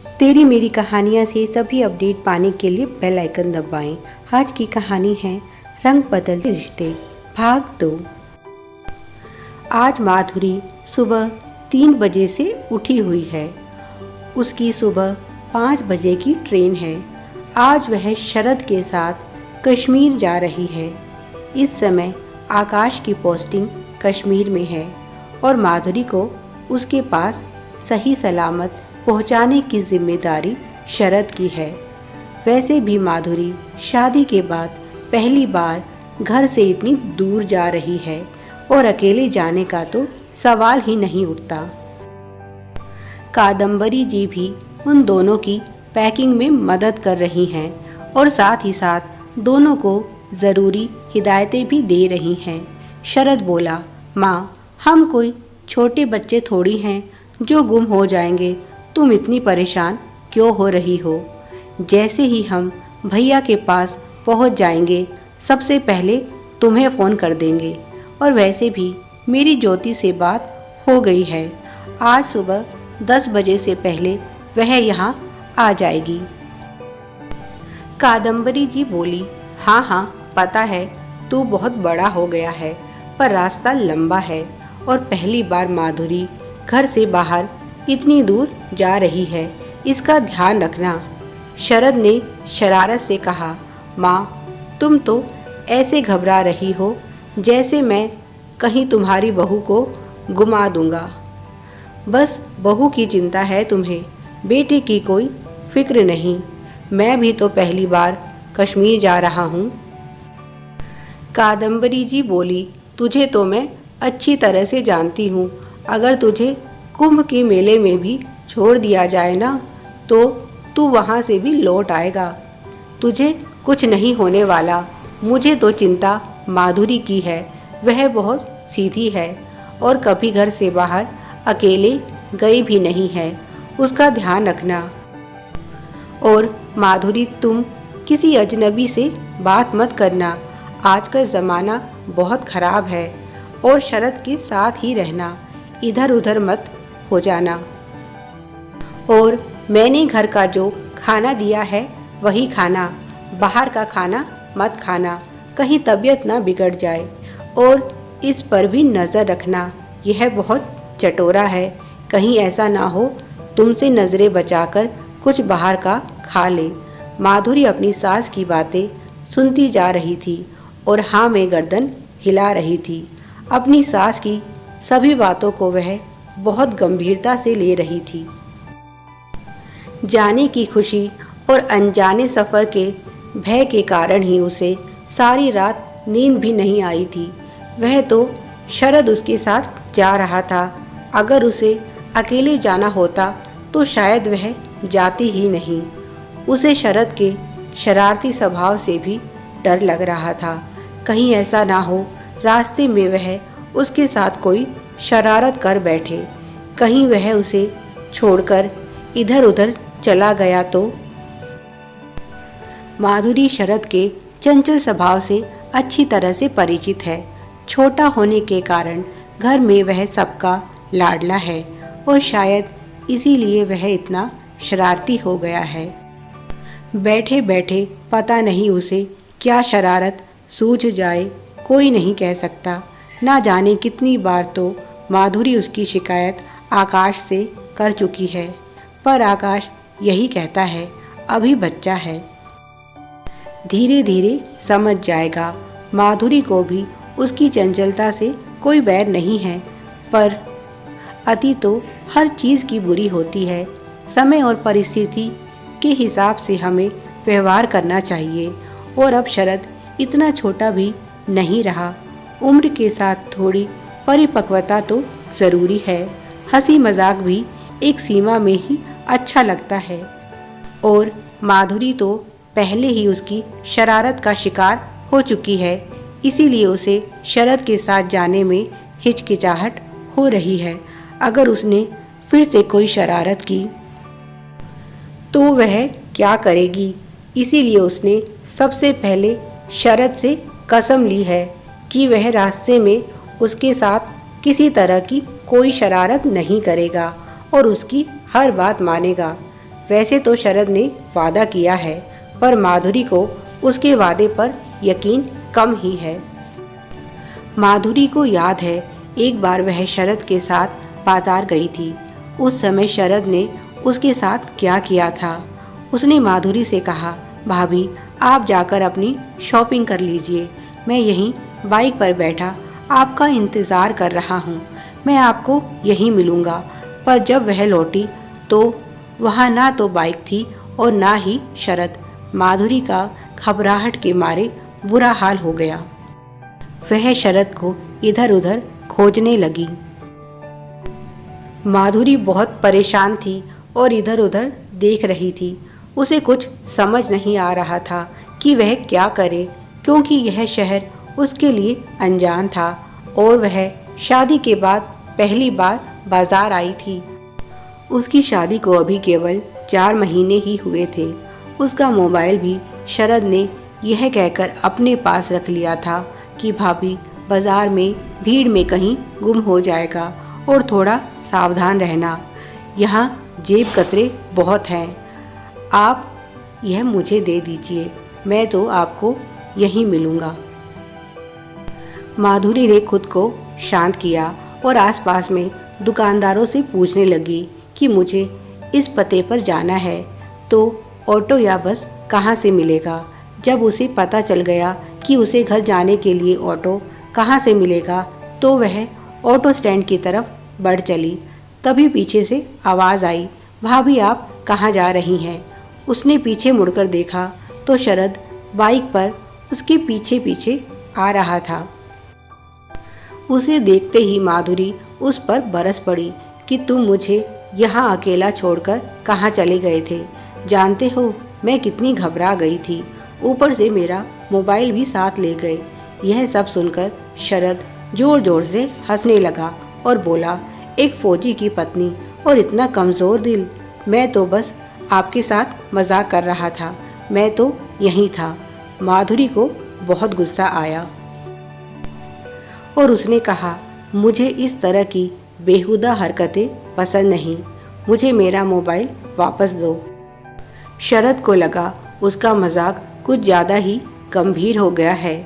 तेरी मेरी कहानियाँ से सभी अपडेट पाने के लिए बेल आइकन दबाएं। आज की कहानी है रंग बदलते रिश्ते भाग 2। आज माधुरी सुबह 3 बजे से उठी हुई है। उसकी सुबह 5 बजे की ट्रेन है। आज वह शरद के साथ कश्मीर जा रही है। इस समय आकाश की पोस्टिंग कश्मीर में है और माधुरी को उसके पास सही सलामत पहुंचाने की जिम्मेदारी शरद की है। वैसे भी माधुरी शादी के बाद पहली बार घर से इतनी दूर जा रही है और अकेले जाने का तो सवाल ही नहीं उठता। कादम्बरी जी भी उन दोनों की पैकिंग में मदद कर रही हैं और साथ ही साथ दोनों को ज़रूरी हिदायतें भी दे रही हैं। शरद बोला, माँ, हम कोई छोटे बच्चे थोड़ी हैं जो गुम हो जाएंगे। तुम इतनी परेशान क्यों हो रही हो? जैसे ही हम भैया के पास पहुंच जाएंगे सबसे पहले तुम्हें फ़ोन कर देंगे। और वैसे भी मेरी ज्योति से बात हो गई है। आज सुबह 10 बजे से पहले वह यहाँ आ जाएगी। कादम्बरी जी बोली, हाँ हाँ पता है, तू बहुत बड़ा हो गया है, पर रास्ता लंबा है और पहली बार माधुरी घर से बाहर इतनी दूर जा रही है, इसका ध्यान रखना। शरद ने शरारत से कहा, माँ, तुम तो ऐसे घबरा रही हो जैसे मैं कहीं तुम्हारी बहू को गुमा दूंगा। बस बहू की चिंता है तुम्हें, बेटे की कोई फिक्र नहीं। मैं भी तो पहली बार कश्मीर जा रहा हूँ। कादम्बरी जी बोली, तुझे तो मैं अच्छी तरह से जानती हूँ। अगर तुझे कुंभ के मेले में भी छोड़ दिया जाए ना, तो तू वहाँ से भी लौट आएगा। तुझे कुछ नहीं होने वाला। मुझे तो चिंता माधुरी की है। वह बहुत सीधी है और कभी घर से बाहर अकेले गई भी नहीं है। उसका ध्यान रखना। और माधुरी, तुम किसी अजनबी से बात मत करना। आज का ज़माना बहुत ख़राब है। और शरद के साथ ही रहना, इधर उधर मत हो जाना। और मैंने घर का जो खाना दिया है वही खाना, बाहर का खाना मत खाना, कहीं तबीयत ना बिगड़ जाए। और इस पर भी नज़र रखना, यह बहुत चटोरा है। कहीं ऐसा ना हो तुमसे नज़रें बचाकर कुछ बाहर का खा ले। माधुरी अपनी सास की बातें सुनती जा रही थी और हाँ में गर्दन हिला रही थी। अपनी सास की सभी बातों को वह बहुत गंभीरता से ले रही थी। जाने की खुशी और अनजाने सफ़र के भय के कारण ही उसे सारी रात नींद भी नहीं आई थी। वह तो शरद उसके साथ जा रहा था। अगर उसे अकेले जाना होता तो शायद वह जाती ही नहीं। उसे शरद के शरारती स्वभाव से भी डर लग रहा था। कहीं ऐसा ना हो रास्ते में वह उसके साथ कोई शरारत कर बैठे। कहीं वह उसे छोड़कर इधर उधर चला गया तो। माधुरी शरद के चंचल स्वभाव से अच्छी तरह से परिचित है। छोटा होने के कारण घर में वह सबका लाडला है और शायद इसीलिए वह इतना शरारती हो गया है। बैठे बैठे पता नहीं उसे क्या शरारत सूझ जाए, कोई नहीं कह सकता। ना जाने कितनी बार तो माधुरी उसकी शिकायत आकाश से कर चुकी है, पर आकाश यही कहता है, अभी बच्चा है, धीरे धीरे समझ जाएगा। माधुरी को भी उसकी चंचलता से कोई बैर नहीं है, पर अति तो हर चीज़ की बुरी होती है। समय और परिस्थिति के हिसाब से हमें व्यवहार करना चाहिए। और अब शरद इतना छोटा भी नहीं रहा। उम्र के साथ थोड़ी परिपक्वता तो ज़रूरी है। हंसी मजाक भी एक सीमा में ही अच्छा लगता है। और माधुरी तो पहले ही उसकी शरारत का शिकार हो चुकी है, इसीलिए उसे शरद के साथ जाने में हिचकिचाहट हो रही है। अगर उसने फिर से कोई शरारत की तो वह क्या करेगी? इसीलिए उसने सबसे पहले शरद से कसम ली है कि वह रास्ते में उसके साथ किसी तरह की कोई शरारत नहीं करेगा और उसकी हर बात मानेगा। वैसे तो शरद ने वादा किया है, पर माधुरी को उसके वादे पर यकीन कम ही है। माधुरी को याद है एक बार वह शरद के साथ बाजार गई थी। उस समय शरद ने उसके साथ क्या किया था। उसने माधुरी से कहा, भाभी आप जाकर अपनी शॉपिंग कर लीजिए, मैं यहीं बाइक पर बैठा आपका इंतज़ार कर रहा हूँ, मैं आपको यहीं मिलूँगा। पर जब वह लौटी तो वहाँ ना तो बाइक थी और ना ही शरद। माधुरी का घबराहट के मारे बुरा हाल हो गया। वह शरद को इधर उधर खोजने लगी। माधुरी बहुत परेशान थी और इधर उधर देख रही थी। उसे कुछ समझ नहीं आ रहा था कि वह क्या करे, क्योंकि यह शहर उसके लिए अनजान था और वह शादी के बाद पहली बार बाजार आई थी। उसकी शादी को अभी केवल 4 महीने ही हुए थे। उसका मोबाइल भी शरद ने यह कहकर अपने पास रख लिया था कि भाभी बाजार में भीड़ में कहीं गुम हो जाएगा और थोड़ा सावधान रहना, यहाँ जेब कतरे बहुत हैं, आप यह मुझे दे दीजिए, मैं तो आपको यहीं मिलूँगा। माधुरी ने खुद को शांत किया और आसपास में दुकानदारों से पूछने लगी कि मुझे इस पते पर जाना है तो ऑटो या बस कहाँ से मिलेगा। जब उसे पता चल गया कि उसे घर जाने के लिए ऑटो कहाँ से मिलेगा तो वह ऑटो स्टैंड की तरफ बढ़ चली। तभी पीछे से आवाज़ आई, भाभी आप कहाँ जा रही हैं। उसने पीछे मुड़कर देखा तो शरद बाइक पर उसके पीछे पीछे आ रहा था। उसे देखते ही माधुरी उस पर बरस पड़ी कि तुम मुझे यहाँ अकेला छोड़कर कहाँ चले गए थे। जानते हो मैं कितनी घबरा गई थी, ऊपर से मेरा मोबाइल भी साथ ले गए। यह सब सुनकर शरद जोर जोर से हंसने लगा और बोला, एक फौजी की पत्नी और इतना कमज़ोर दिल, मैं तो बस आपके साथ मजाक कर रहा था, मैं तो यहीं था। माधुरी को बहुत गुस्सा आया और उसने कहा, मुझे इस तरह की बेहुदा हरकतें पसंद नहीं, मुझे मेरा मोबाइल वापस दो। शरद को लगा उसका मजाक कुछ ज़्यादा ही गंभीर हो गया है,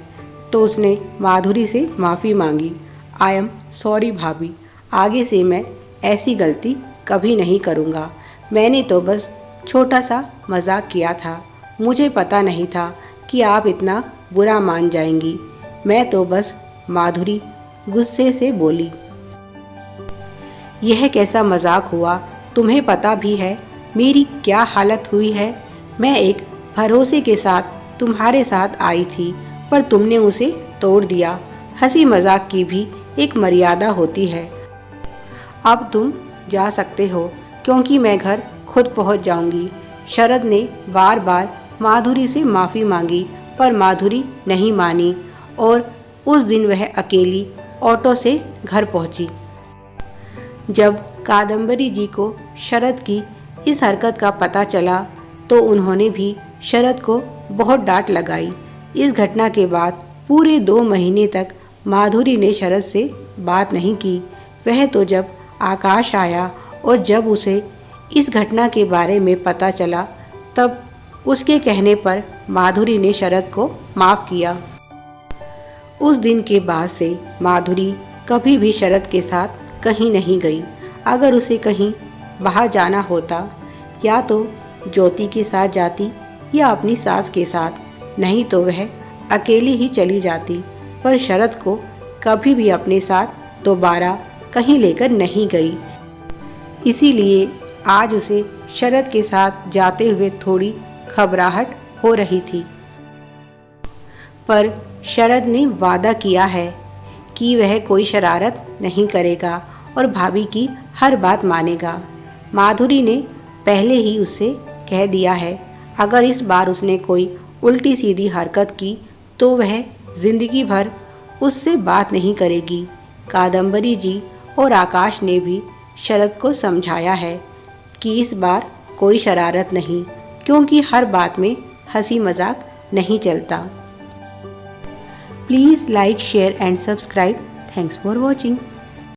तो उसने माधुरी से माफ़ी मांगी। आई एम सॉरी भाभी, आगे से मैं ऐसी गलती कभी नहीं करूँगा। मैंने तो बस छोटा सा मजाक किया था, मुझे पता नहीं था कि आप इतना बुरा मान जाएंगी। मैं तो बस, माधुरी गुस्से से बोली। यह कैसा मजाक हुआ, तुम्हें पता भी है मेरी क्या हालत हुई है। मैं एक भरोसे के साथ तुम्हारे साथ आई थी, पर तुमने उसे तोड़ दिया। हंसी मजाक की भी एक मर्यादा होती है। अब तुम जा सकते हो, क्योंकि मैं घर खुद पहुंच जाऊंगी। शरद ने बार बार माधुरी से माफ़ी मांगी, पर माधुरी नहीं मानी और उस दिन वह अकेली ऑटो से घर पहुंची। जब कादम्बरी जी को शरद की इस हरकत का पता चला तो उन्होंने भी शरद को बहुत डांट लगाई। इस घटना के बाद पूरे 2 महीने तक माधुरी ने शरद से बात नहीं की। वह तो जब आकाश आया और जब उसे इस घटना के बारे में पता चला तब उसके कहने पर माधुरी ने शरद को माफ़ किया। उस दिन के बाद से माधुरी कभी भी शरद के साथ कहीं नहीं गई। अगर उसे कहीं बाहर जाना होता या तो ज्योति के साथ जाती या अपनी सास के साथ, नहीं तो वह अकेली ही चली जाती। पर शरद को कभी भी अपने साथ दोबारा कहीं लेकर नहीं गई। इसीलिए आज उसे शरद के साथ जाते हुए थोड़ी घबराहट हो रही थी। पर शरद ने वादा किया है कि वह कोई शरारत नहीं करेगा और भाभी की हर बात मानेगा। माधुरी ने पहले ही उससे कह दिया है, अगर इस बार उसने कोई उल्टी सीधी हरकत की तो वह जिंदगी भर उससे बात नहीं करेगी। कादम्बरी जी और आकाश ने भी शरद को समझाया है कि इस बार कोई शरारत नहीं, क्योंकि हर बात में हंसी मजाक नहीं चलता। Please like, share and subscribe. Thanks for watching.